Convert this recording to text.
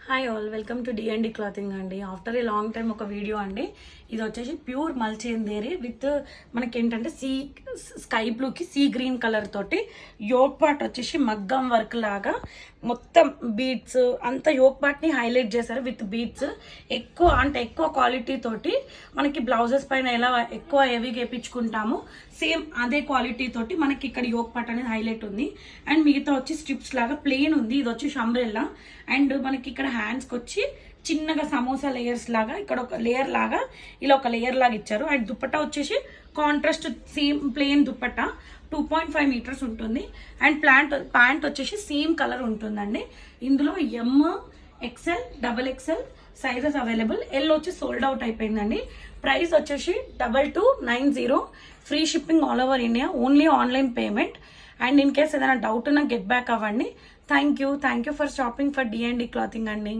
Hi all, welcome to D&D clothing అండి. After a long time ఒక video అండి. ఇది వచ్చేసి ప్యూర్ మల్చేందేరి విత్ మనకి ఏంటంటే స్కై బ్లూకి సీ గ్రీన్ కలర్ తోటి యోక్ పార్ట్ వచ్చేసి మగ్గం వర్క్ లాగా మొత్తం బీడ్స్ అంతా యోక్ పార్ట్ని హైలైట్ చేశారు విత్ బీడ్స్. ఎక్కువ క్వాలిటీ తోటి మనకి బ్లౌజెస్ పైన ఎలా ఎక్కువ హెవీగా వేయించుకుంటాము సేమ్ అదే క్వాలిటీ తోటి మనకి ఇక్కడ యోక్ పార్ట్ అనేది హైలైట్ ఉంది. అండ్ మిగతా వచ్చి స్ట్రిప్స్ లాగా ప్లెయిన్ ఉంది. ఇది వచ్చి అంబ్రెల్లా. అండ్ మనకి ఇక్కడ హ్యాండ్స్కి వచ్చి చిన్నగా సమోసా లేయర్స్ లాగా ఇక్కడ ఒక లేయర్ లాగా ఇలా ఒక లేయర్ లాగా ఇచ్చారు. అండ్ దుప్పట్టా వచ్చేసి contrast same plain dupatta 2.5 meters ఉంటుంది. అండ్ ప్యాంట్ వచ్చేసి సేమ్ కలర్ ఉంటుందండి. ఇందులో XL, XXL sizes available. L వచ్చి సోల్డ్ అవుట్ అయిపోయిందండి. ప్రైస్ వచ్చేసి 2290. Free shipping all over India. Only online payment. And in case ఏదైనా డౌట్ ఉన్నా గెట్ బ్యాక్ అవ్వండి. Thank you for shopping for D&D clothing అండి.